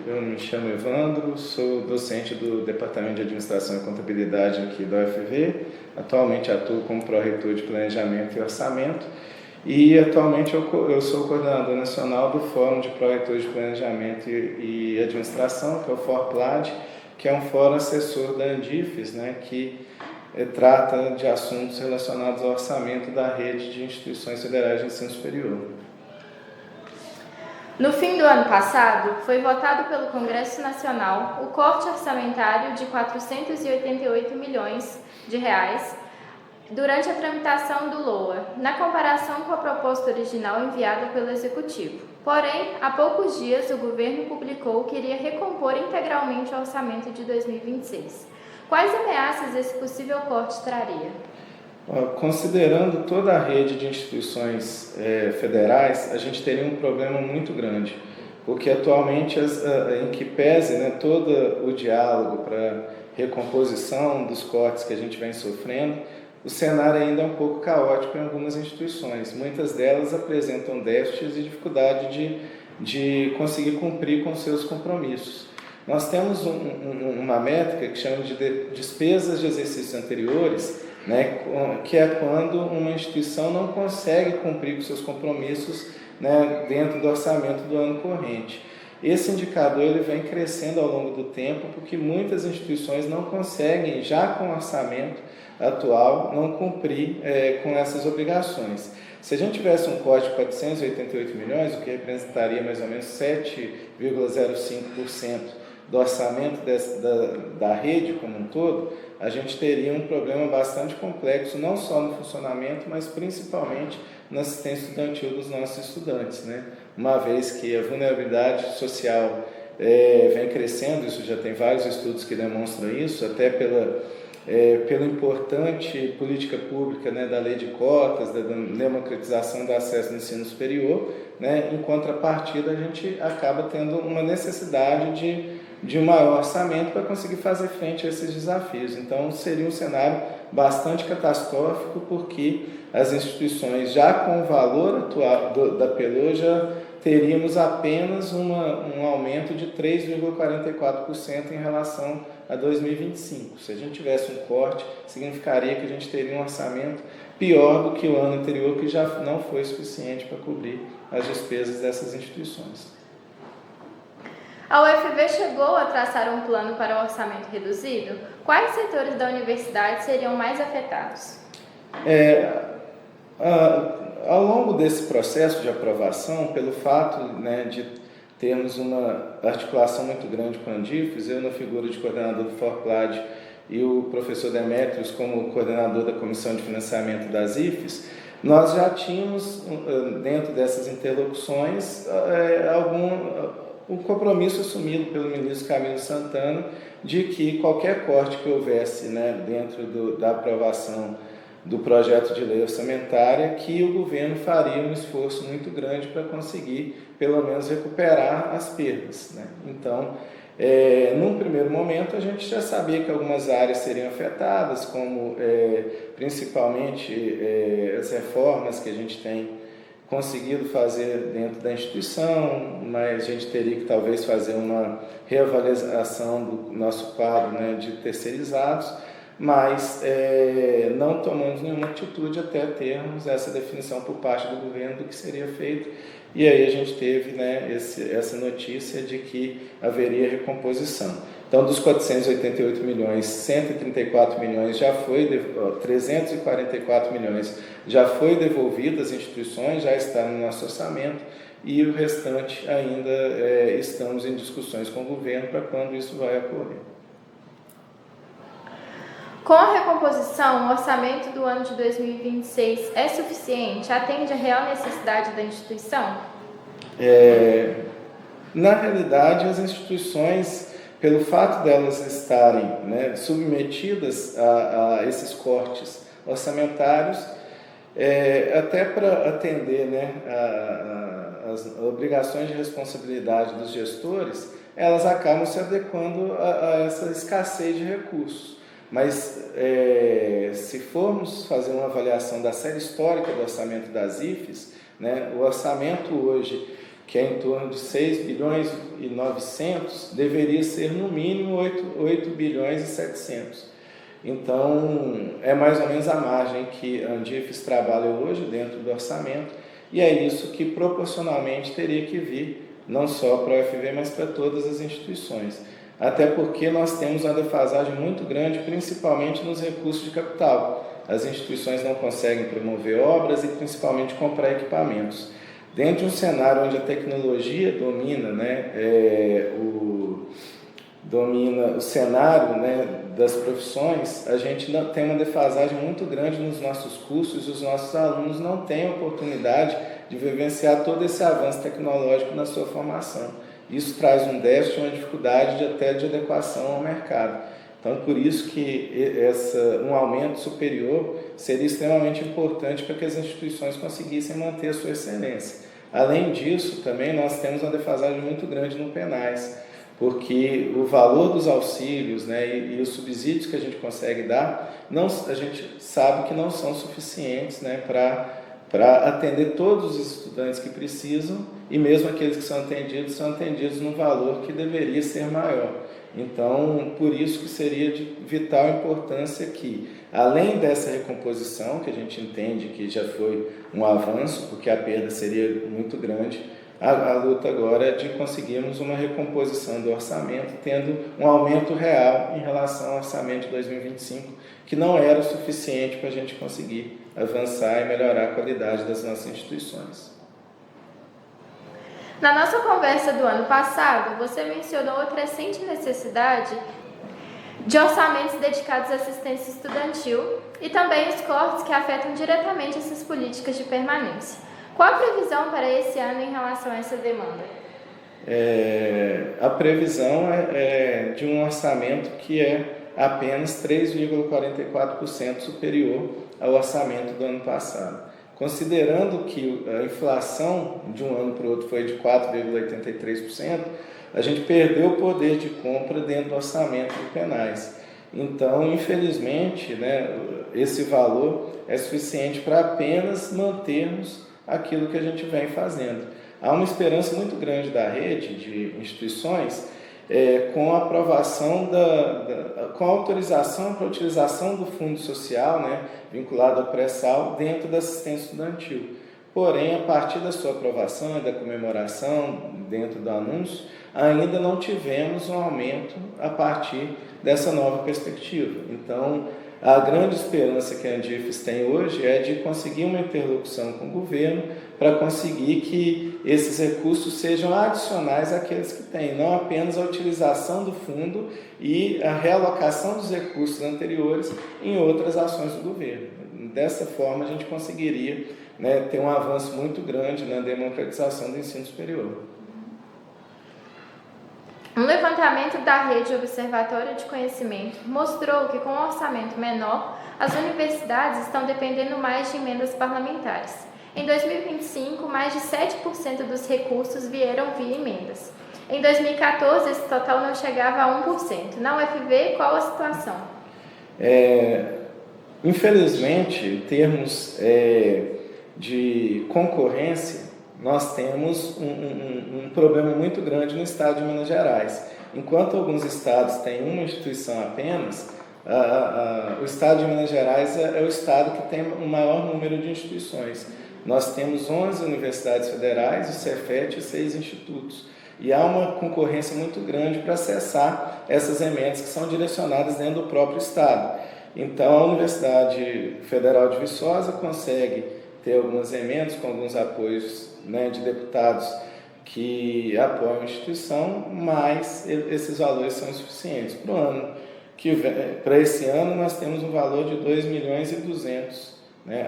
eu me chamo Evandro, sou docente do Departamento de Administração e Contabilidade aqui da UFV, atualmente atuo como pró-reitor de Planejamento e Orçamento e atualmente eu sou coordenador nacional do Fórum de Pró-Reitores de Planejamento e Administração, que é o FORPLAD, que é um fórum assessor da Andifes, né, que trata de assuntos relacionados ao orçamento da rede de instituições federais de ensino superior. No fim do ano passado, foi votado pelo Congresso Nacional o corte orçamentário de R$ 488 milhões durante a tramitação do LOA, na comparação com a proposta original enviada pelo Executivo. Porém, há poucos dias, o governo publicou que iria recompor integralmente o orçamento de 2026. Quais ameaças esse possível corte traria? Considerando toda a rede de instituições federais, a gente teria um problema muito grande, porque atualmente, em que pese, né, todo o diálogo para recomposição dos cortes que a gente vem sofrendo, o cenário ainda é um pouco caótico em algumas instituições. Muitas delas apresentam déficits e dificuldade de conseguir cumprir com seus compromissos. Nós temos uma métrica que chama de despesas de exercícios anteriores, né, que é quando uma instituição não consegue cumprir com seus compromissos, né, dentro do orçamento do ano corrente. Esse indicador ele vem crescendo ao longo do tempo porque muitas instituições não conseguem, já com o orçamento atual, não cumprir com essas obrigações. Se a gente tivesse um corte de 488 milhões, o que representaria mais ou menos 7,05% do orçamento da rede como um todo, a gente teria um problema bastante complexo, não só no funcionamento, mas principalmente na assistência estudantil dos nossos estudantes, né? Uma vez que a vulnerabilidade social vem crescendo, isso já tem vários estudos que demonstram isso, até pela importante política pública, né, da lei de cotas, da democratização do acesso ao ensino superior, né? Em contrapartida, a gente acaba tendo uma necessidade de um maior orçamento para conseguir fazer frente a esses desafios. Então, seria um cenário bastante catastrófico, porque as instituições, já com o valor atual da PELO, já teríamos apenas um aumento de 3,44% em relação a 2025. Se a gente tivesse um corte, significaria que a gente teria um orçamento pior do que o ano anterior, que já não foi suficiente para cobrir as despesas dessas instituições. A UFV chegou a traçar um plano para o orçamento reduzido? Quais setores da universidade seriam mais afetados? Ao longo desse processo de aprovação, pelo fato, né, de termos uma articulação muito grande com a Andifes, eu na figura de coordenador do FORPLAD e o professor Demétrios como coordenador da Comissão de Financiamento das IFES, nós já tínhamos, dentro dessas interlocuções, um compromisso assumido pelo ministro Camilo Santana de que qualquer corte que houvesse, né, dentro da aprovação do projeto de lei orçamentária, que o governo faria um esforço muito grande para conseguir, pelo menos, recuperar as perdas, né? Então, num primeiro momento, a gente já sabia que algumas áreas seriam afetadas, como principalmente as reformas que a gente tem conseguido fazer dentro da instituição, mas a gente teria que talvez fazer uma reavaliação do nosso quadro, né, de terceirizados, mas não tomamos nenhuma atitude até termos essa definição por parte do governo do que seria feito, e aí a gente teve, né, essa notícia de que haveria recomposição. Então, dos 488 milhões, 134 milhões já foi, 344 milhões já foi devolvido às instituições, já está no nosso orçamento, e o restante ainda estamos em discussões com o governo para quando isso vai ocorrer. Com a recomposição, o orçamento do ano de 2026 é suficiente? Atende à real necessidade da instituição? Na realidade, as instituições, pelo fato delas estarem, né, submetidas a esses cortes orçamentários, até para atender, né, as obrigações de responsabilidade dos gestores, elas acabam se adequando a essa escassez de recursos. Mas, se formos fazer uma avaliação da série histórica do orçamento das IFES, né, o orçamento hoje que é em torno de 6 bilhões e 900, deveria ser no mínimo 8 bilhões e 700. Então, é mais ou menos a margem que a Andifes trabalha hoje dentro do orçamento, e é isso que proporcionalmente teria que vir, não só para a UFV, mas para todas as instituições. Até porque nós temos uma defasagem muito grande, principalmente nos recursos de capital. As instituições não conseguem promover obras e principalmente comprar equipamentos. Dentro de um cenário onde a tecnologia domina, domina o cenário, das profissões, a gente tem uma defasagem muito grande nos nossos cursos e os nossos alunos não têm a oportunidade de vivenciar todo esse avanço tecnológico na sua formação. Isso traz um déficit, uma dificuldade até de adequação ao mercado. Então, por isso que um aumento superior seria extremamente importante para que as instituições conseguissem manter a sua excelência. Além disso, também nós temos uma defasagem muito grande no penais, porque o valor dos auxílios, e os subsídios que a gente consegue dar, a gente sabe que não são suficientes, para atender todos os estudantes que precisam, e mesmo aqueles que são atendidos num valor que deveria ser maior. Então, por isso que seria de vital importância que, além dessa recomposição, que a gente entende que já foi um avanço, porque a perda seria muito grande, a luta agora é de conseguirmos uma recomposição do orçamento, tendo um aumento real em relação ao orçamento de 2025, que não era o suficiente para a gente conseguir avançar e melhorar a qualidade das nossas instituições. Na nossa conversa do ano passado, você mencionou a crescente necessidade de orçamentos dedicados à assistência estudantil e também os cortes que afetam diretamente essas políticas de permanência. Qual a previsão para esse ano em relação a essa demanda? A previsão é de um orçamento que é apenas 3,44% superior ao orçamento do ano passado. Considerando que a inflação de um ano para o outro foi de 4,83%, a gente perdeu o poder de compra dentro do orçamento de penais. Então, infelizmente, esse valor é suficiente para apenas mantermos aquilo que a gente vem fazendo. Há uma esperança muito grande da rede de instituições com a aprovação, com a autorização para a utilização do fundo social, vinculado ao pré-sal, dentro da assistência estudantil. Porém, a partir da sua aprovação e da comemoração dentro do anúncio, ainda não tivemos um aumento a partir dessa nova perspectiva. Então, a grande esperança que a Andifes tem hoje é de conseguir uma interlocução com o governo para conseguir que esses recursos sejam adicionais àqueles que têm, não apenas a utilização do fundo e a realocação dos recursos anteriores em outras ações do governo. Dessa forma, a gente conseguiria ter um avanço muito grande na democratização do ensino superior. Um levantamento da Rede Observatório de Conhecimento mostrou que, com um orçamento menor, as universidades estão dependendo mais de emendas parlamentares. Em 2025, mais de 7% dos recursos vieram via emendas. Em 2014, esse total não chegava a 1%. Na UFV, qual a situação? Infelizmente, em termos de concorrência, nós temos um problema muito grande no estado de Minas Gerais. Enquanto alguns estados têm uma instituição apenas, o estado de Minas Gerais é o estado que tem o maior número de instituições. Nós temos 11 universidades federais, o Cefet e 6 institutos. E há uma concorrência muito grande para acessar essas emendas que são direcionadas dentro do próprio estado. Então, a Universidade Federal de Viçosa consegue ter algumas emendas com alguns apoios de deputados que apoiam a instituição, mas esses valores são insuficientes. Para esse ano, nós temos um valor de 2 milhões e 200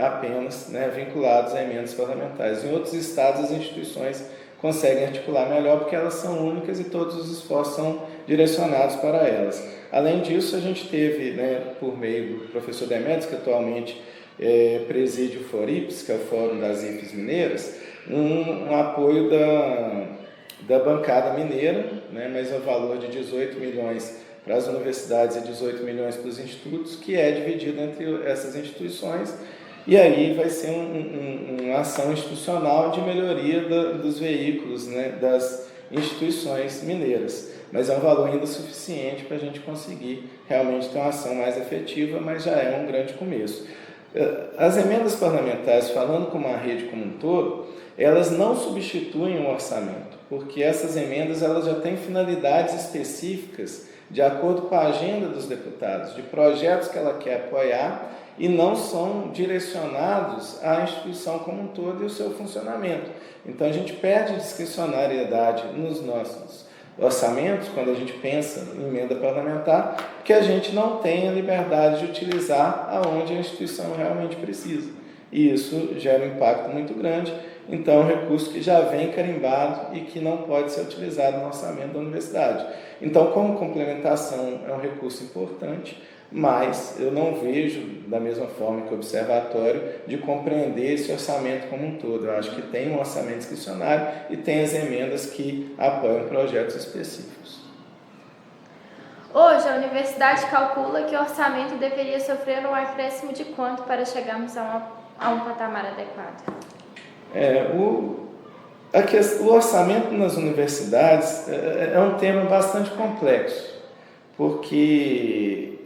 apenas vinculados a emendas parlamentares. Em outros estados, as instituições conseguem articular melhor porque elas são únicas e todos os esforços são direcionados para elas. Além disso, a gente teve, por meio do professor Demetrios, que atualmente preside o FORIPS, que é o Fórum das IFES Mineiras, um apoio da bancada mineira, mas o valor de 18 milhões para as universidades e 18 milhões para os institutos, que é dividido entre essas instituições, E aí vai ser uma ação institucional de melhoria dos veículos, né, das instituições mineiras. Mas é um valor ainda suficiente para a gente conseguir realmente ter uma ação mais efetiva, mas já é um grande começo. As emendas parlamentares, falando como a rede como um todo, elas não substituem o orçamento, porque essas emendas elas já têm finalidades específicas de acordo com a agenda dos deputados, de projetos que ela quer apoiar e não são direcionados à instituição como um todo e o seu funcionamento. Então a gente perde discricionariedade nos nossos orçamentos, quando a gente pensa em emenda parlamentar, porque a gente não tem a liberdade de utilizar aonde a instituição realmente precisa. E isso gera um impacto muito grande. Então, é um recurso que já vem carimbado e que não pode ser utilizado no orçamento da universidade. Então, como complementação, é um recurso importante, mas eu não vejo, da mesma forma que o observatório, de compreender esse orçamento como um todo. Eu acho que tem um orçamento discricionário e tem as emendas que apoiam projetos específicos. Hoje, a universidade calcula que o orçamento deveria sofrer um acréscimo de quanto para chegarmos a um patamar adequado? O orçamento nas universidades é um tema bastante complexo, porque,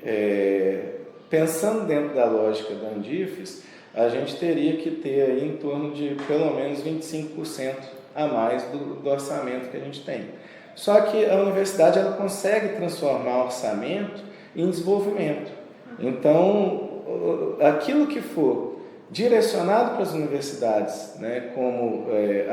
pensando dentro da lógica da Andifes, a gente teria que ter aí em torno de pelo menos 25% a mais do orçamento que a gente tem. Só que a universidade ela consegue transformar o orçamento em desenvolvimento. Então, aquilo que for direcionado para as universidades, né, como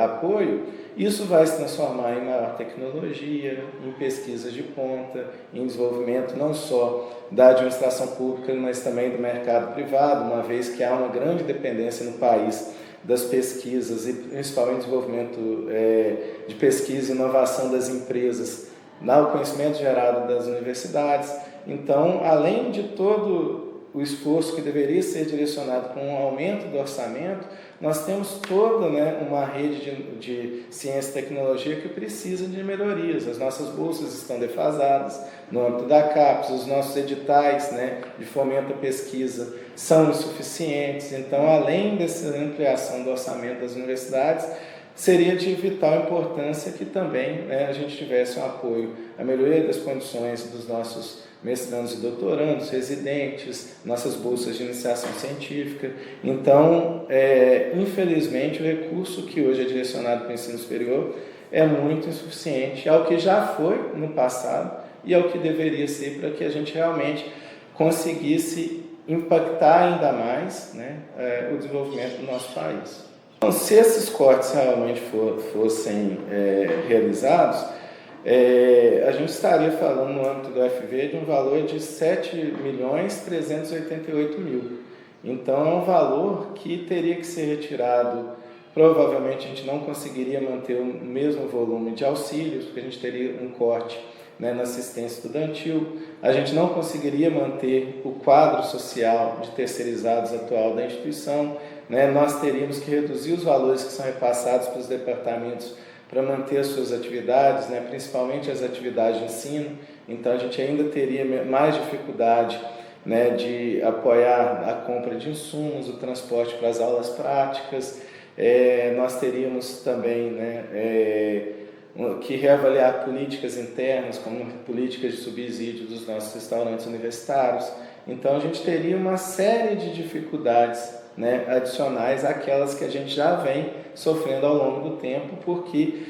apoio, isso vai se transformar em maior tecnologia, em pesquisas de ponta, em desenvolvimento não só da administração pública, mas também do mercado privado, uma vez que há uma grande dependência no país das pesquisas e principalmente desenvolvimento de pesquisa e inovação das empresas no conhecimento gerado das universidades. Então, além de todo o esforço que deveria ser direcionado com um aumento do orçamento, nós temos toda uma rede de ciência e tecnologia que precisa de melhorias. As nossas bolsas estão defasadas no âmbito da CAPES, os nossos editais de fomento à pesquisa são insuficientes. Então, além dessa ampliação do orçamento das universidades, seria de vital importância que também a gente tivesse um apoio à melhoria das condições dos nossos mestrandos e doutorandos, residentes, nossas bolsas de iniciação científica. Então, infelizmente, o recurso que hoje é direcionado para o ensino superior é muito insuficiente ao que já foi no passado e ao que deveria ser para que a gente realmente conseguisse impactar ainda mais o desenvolvimimento do nosso país. Então, se esses cortes realmente fossem realizados, a gente estaria falando no âmbito do UFV de um valor de 7.388.000. Então, é um valor que teria que ser retirado. Provavelmente, a gente não conseguiria manter o mesmo volume de auxílios, porque a gente teria um corte na assistência estudantil. A gente não conseguiria manter o quadro social de terceirizados atual da instituição. Nós teríamos que reduzir os valores que são repassados para os departamentos para manter as suas atividades, principalmente as atividades de ensino. Então, a gente ainda teria mais dificuldade de apoiar a compra de insumos, o transporte para as aulas práticas. Nós teríamos também que reavaliar políticas internas, como políticas de subsídio dos nossos restaurantes universitários. Então, a gente teria uma série de dificuldades adicionais àquelas que a gente já vem sofrendo ao longo do tempo, porque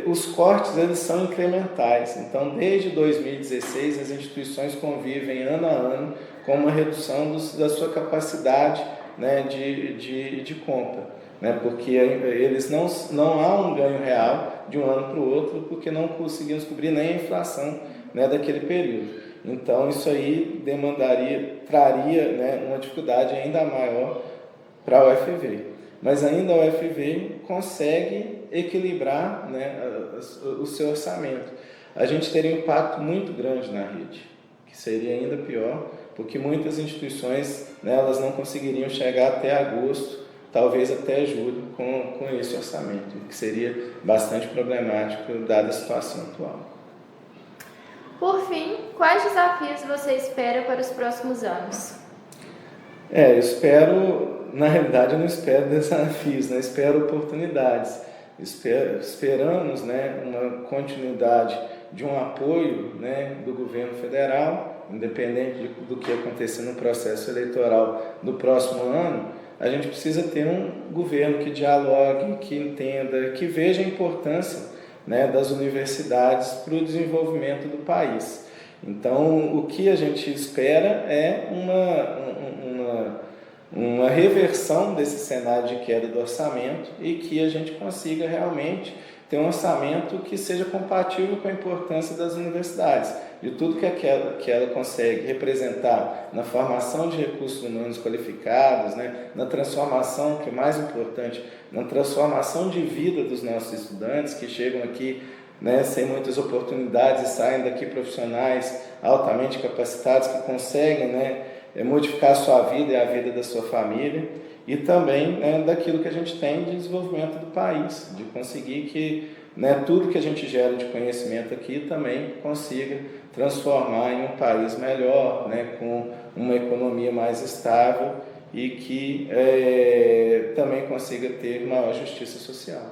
os cortes eles são incrementais. Então, desde 2016, as instituições convivem ano a ano com uma redução da sua capacidade de compra, porque eles não há um ganho real de um ano para o outro, porque não conseguimos cobrir nem a inflação daquele período. Então, isso aí traria uma dificuldade ainda maior para a UFV. Mas ainda a UFV consegue equilibrar o seu orçamento. A gente teria um impacto muito grande na rede, que seria ainda pior, porque muitas instituições elas não conseguiriam chegar até agosto, talvez até julho, com esse orçamento, que seria bastante problemático dada a situação atual. Por fim, quais desafios você espera para os próximos anos? Eu espero, na realidade, eu não espero desafios, não espero oportunidades. Esperamos, né, uma continuidade de um apoio, né, do governo federal, independente do que acontecer no processo eleitoral do próximo ano. A gente precisa ter um governo que dialogue, que entenda, que veja a importância, né, das universidades para o desenvolvimento do país. Então, o que a gente espera é uma reversão desse cenário de queda do orçamento e que a gente consiga realmente ter um orçamento que seja compatível com a importância das universidades, de tudo que ela consegue representar na formação de recursos humanos qualificados, né, na transformação, que é mais importante, na transformação de vida dos nossos estudantes que chegam aqui, né, sem muitas oportunidades e saem daqui profissionais altamente capacitados que conseguem, né, modificar a sua vida e a vida da sua família, e também, né, daquilo que a gente tem de desenvolvimento do país, de conseguir que, né, tudo que a gente gera de conhecimento aqui também consiga transformar em um país melhor, né, com uma economia mais estável e que também consiga ter maior justiça social.